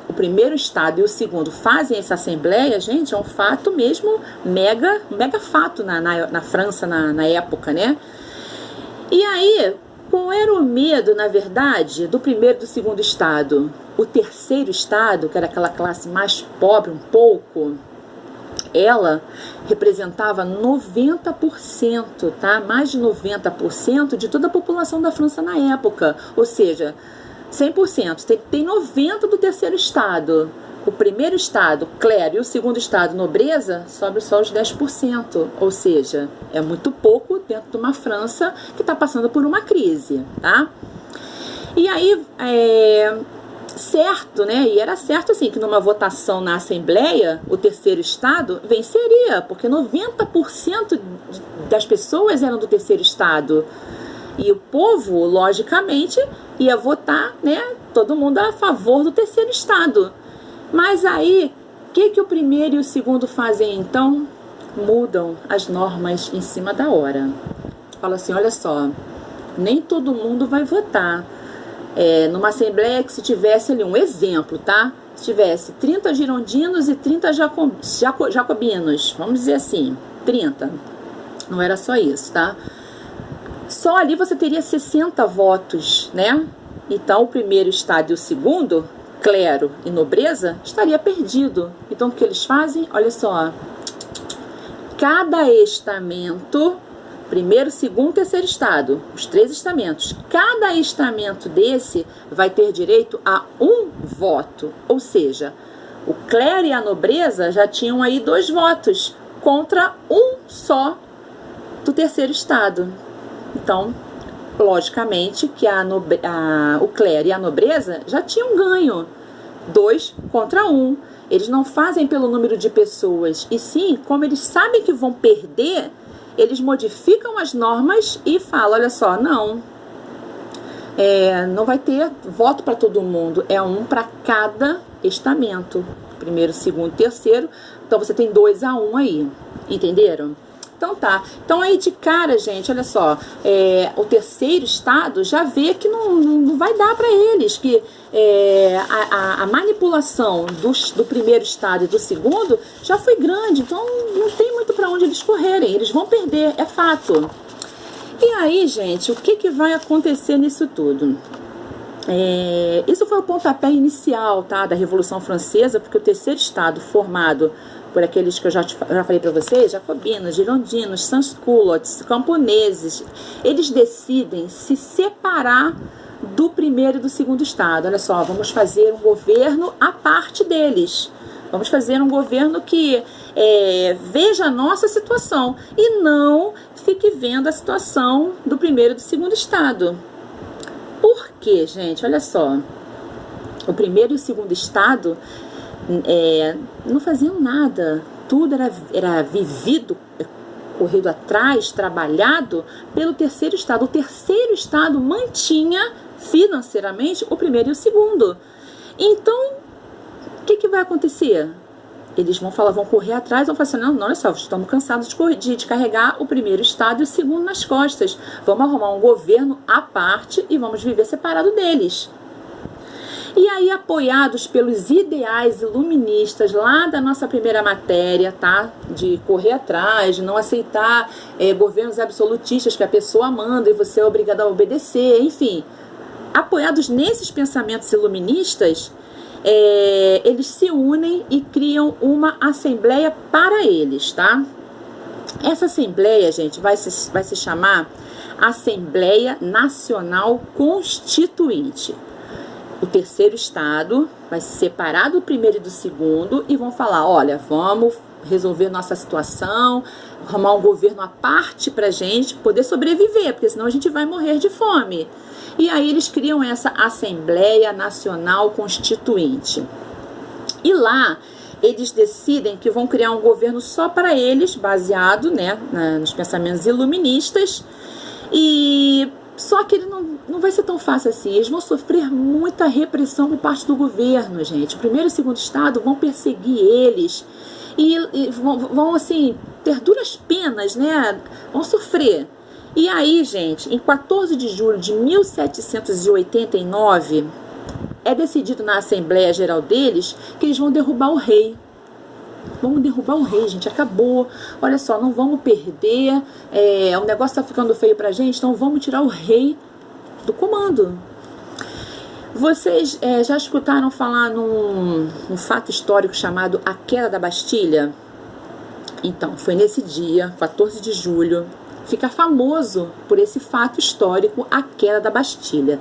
o primeiro estado e o segundo fazem essa assembleia, gente, é um fato mesmo, mega fato na França na época, né? E aí, qual era o medo, na verdade, do primeiro e do segundo estado? O terceiro estado, que era aquela classe mais pobre um pouco, ela representava 90%, tá? Mais de 90% de toda a população da França na época. Ou seja, 100%. Tem 90% do terceiro estado. O primeiro estado, clero, e o segundo estado, nobreza, sobe só os 10%. Ou seja, é muito pouco dentro de uma França que está passando por uma crise, tá? E aí, certo, né? E era certo assim que numa votação na Assembleia, o terceiro estado venceria, porque 90% das pessoas eram do terceiro estado. E o povo, logicamente, ia votar, né? Todo mundo a favor do terceiro estado. Mas aí, o que o primeiro e o segundo fazem então? Mudam as normas em cima da hora. Fala assim, olha só, nem todo mundo vai votar. Numa assembleia que se tivesse ali um exemplo, tá? Se tivesse 30 girondinos e 30 jacobinos, vamos dizer assim, 30. Não era só isso, tá? Só ali você teria 60 votos, né? Então, o primeiro estado e o segundo, clero e nobreza, estaria perdido. Então, o que eles fazem? Olha só. Cada estamento, primeiro, segundo, terceiro estado, os 3 estamentos, cada estamento desse vai ter direito a um voto. Ou seja, o clero e a nobreza já tinham aí 2 votos contra um só do terceiro estado. Então, logicamente que o clero e a nobreza já tinham ganho, 2 contra 1. Eles não fazem pelo número de pessoas, e sim, como eles sabem que vão perder, eles modificam as normas e falam, olha só, não vai ter voto para todo mundo, é um para cada estamento, primeiro, segundo, terceiro, então você tem 2-1 aí, entenderam? Então tá, então aí de cara, gente, olha só, o terceiro estado já vê que não vai dar para eles, que a manipulação do primeiro estado e do segundo já foi grande, então não tem muito para onde eles correrem, eles vão perder, é fato. E aí, gente, o que vai acontecer nisso tudo? Isso foi o pontapé inicial, tá, da Revolução Francesa, porque o terceiro estado formado por aqueles que eu já falei para vocês, jacobinos, girondinos, sans-culottes, camponeses, eles decidem se separar do primeiro e do segundo estado. Olha só, vamos fazer um governo à parte deles. Vamos fazer um governo que veja a nossa situação e não fique vendo a situação do primeiro e do segundo estado. Por quê, gente? Olha só, o primeiro e o segundo estado não faziam nada, tudo era vivido, corrido atrás, trabalhado pelo terceiro estado. O terceiro estado mantinha financeiramente o primeiro e o segundo. Então, o que vai acontecer? Eles vão correr atrás, vão falar assim, não, olha só, estamos cansados de carregar o primeiro estado e o segundo nas costas. Vamos arrumar um governo à parte e vamos viver separado deles. E aí, apoiados pelos ideais iluministas lá da nossa primeira matéria, tá? De correr atrás, de não aceitar governos absolutistas que a pessoa manda e você é obrigado a obedecer, enfim. Apoiados nesses pensamentos iluministas, eles se unem e criam uma assembleia para eles, tá? Essa assembleia, gente, vai se chamar Assembleia Nacional Constituinte. O terceiro estado vai se separar do primeiro e do segundo e vão falar, olha, vamos resolver nossa situação, arrumar um governo à parte pra gente poder sobreviver, porque senão a gente vai morrer de fome. E aí eles criam essa Assembleia Nacional Constituinte. E lá eles decidem que vão criar um governo só para eles, baseado, né, nos pensamentos iluministas, e só que ele não vai ser tão fácil assim. Eles vão sofrer muita repressão por parte do governo, gente. O primeiro e o segundo estado vão perseguir eles e vão assim, ter duras penas, né? Vão sofrer. E aí, gente, em 14 de julho de 1789, é decidido na Assembleia Geral deles que eles vão derrubar o rei. Vamos derrubar o rei, gente, acabou. Olha só, não vamos perder, o negócio tá ficando feio pra gente, então vamos tirar o rei do comando. Vocês já escutaram falar num fato histórico chamado a Queda da Bastilha? Então, foi nesse dia, 14 de julho, fica famoso por esse fato histórico, a Queda da Bastilha.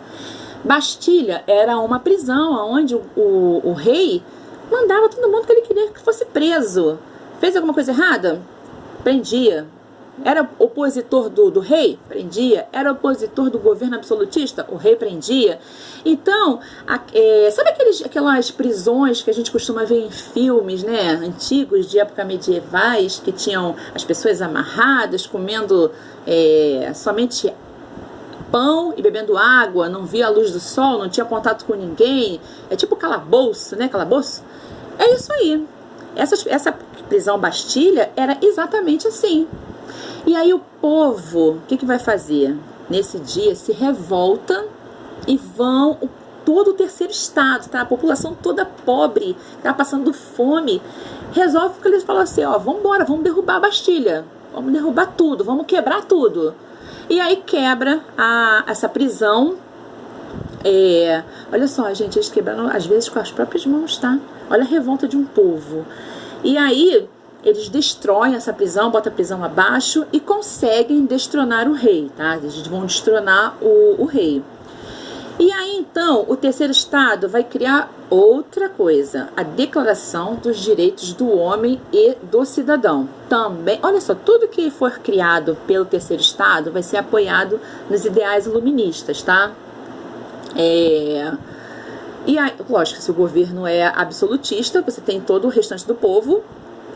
Bastilha era uma prisão onde o rei mandava todo mundo que ele queria que fosse preso. Fez alguma coisa errada? Prendia. Era opositor do rei? Prendia. Era opositor do governo absolutista? O rei prendia. Então, sabe aquelas prisões que a gente costuma ver em filmes, né, antigos, de época medievais, que tinham as pessoas amarradas, comendo somente pão e bebendo água, não via a luz do sol, não tinha contato com ninguém? É tipo calabouço, né? Calabouço? É isso aí. Essa prisão Bastilha era exatamente assim. E aí o povo, o que vai fazer? Nesse dia se revolta e todo o terceiro estado, tá? A população toda pobre, tá passando fome, resolve que eles falam assim, vamos embora, vamos derrubar a Bastilha, vamos derrubar tudo, vamos quebrar tudo. E aí quebra essa prisão. Olha só, gente, eles quebraram às vezes com as próprias mãos, tá? Olha a revolta de um povo. E aí eles destroem essa prisão, botam a prisão abaixo e conseguem destronar o rei, tá? Eles vão destronar o rei. E aí, então, o terceiro estado vai criar outra coisa, a Declaração dos Direitos do Homem e do Cidadão. Também, olha só, tudo que for criado pelo terceiro estado vai ser apoiado nos ideais iluministas, tá? E aí, lógico, se o governo é absolutista, você tem todo o restante do povo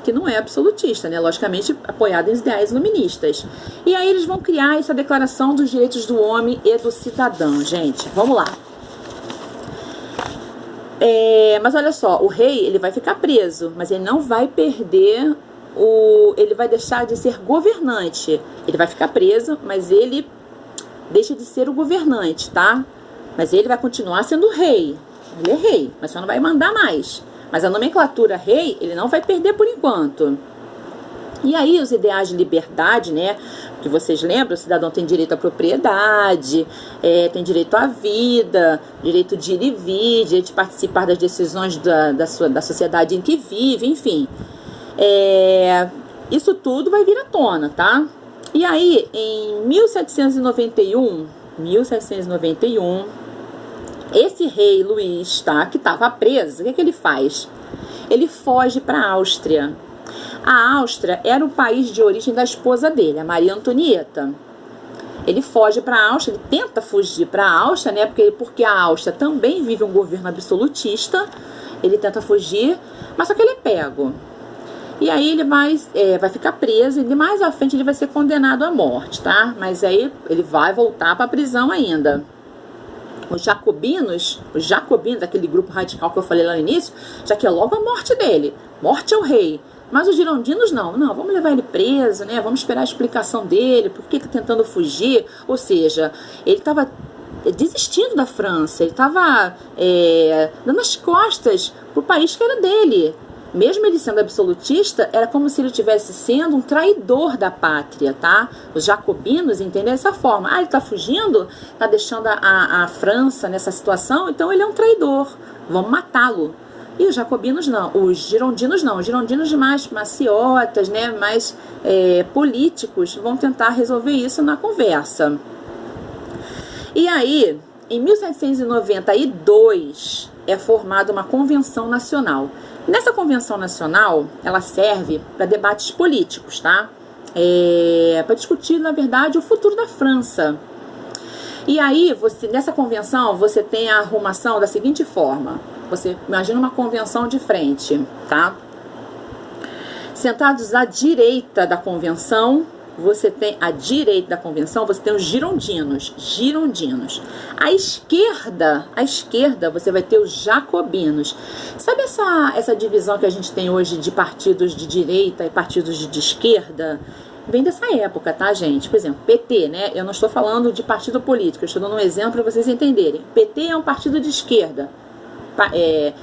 que não é absolutista, né? Logicamente apoiado em ideais iluministas. E aí eles vão criar essa Declaração dos Direitos do Homem e do Cidadão, gente. Vamos lá. Mas olha só, o rei, ele vai ficar preso, mas ele não vai perder ele vai deixar de ser governante. Ele vai ficar preso, mas ele deixa de ser o governante, tá? Mas ele vai continuar sendo rei. Ele é rei, mas só não vai mandar mais. Mas a nomenclatura rei, ele não vai perder por enquanto. E aí os ideais de liberdade, né? Que vocês lembram, o cidadão tem direito à propriedade, tem direito à vida, direito de ir e vir, direito de participar das decisões da sociedade em que vive, enfim. Isso tudo vai vir à tona, tá? E aí, em 1791, esse rei Luís, tá, que estava preso, o que ele faz? Ele foge para a Áustria. A Áustria era o país de origem da esposa dele, a Maria Antonieta. Ele foge para a Áustria, ele tenta fugir para a Áustria, né, porque a Áustria também vive um governo absolutista. Ele tenta fugir, mas só que ele é pego. E aí ele vai ficar preso e mais à frente ele vai ser condenado à morte, tá? Mas aí ele vai voltar para a prisão ainda. Os jacobinos, aquele grupo radical que eu falei lá no início, já que é logo a morte dele. Morte ao rei. Mas os girondinos não, vamos levar ele preso, né? Vamos esperar a explicação dele, por que ele está tentando fugir. Ou seja, ele estava desistindo da França, ele estava dando as costas para o país que era dele. Mesmo ele sendo absolutista, era como se ele estivesse sendo um traidor da pátria, tá? Os jacobinos entendem dessa forma. Ele está fugindo, está deixando a França nessa situação, então ele é um traidor, vamos matá-lo. E os jacobinos não, os girondinos mais maciotas, né? Mais políticos, vão tentar resolver isso na conversa. E aí, em 1792, é formada uma convenção nacional. Nessa convenção nacional, ela serve para debates políticos, tá? Para discutir, na verdade, o futuro da França. E aí, nessa convenção, você tem a arrumação da seguinte forma. Você imagina uma convenção de frente, tá? Sentados à direita da convenção, você tem os girondinos. À esquerda, você vai ter os jacobinos. Sabe essa divisão que a gente tem hoje de partidos de direita e partidos de esquerda? Vem dessa época, tá, gente? Por exemplo, PT, né? Eu não estou falando de partido político, eu estou dando um exemplo para vocês entenderem. PT é um partido de esquerda. é,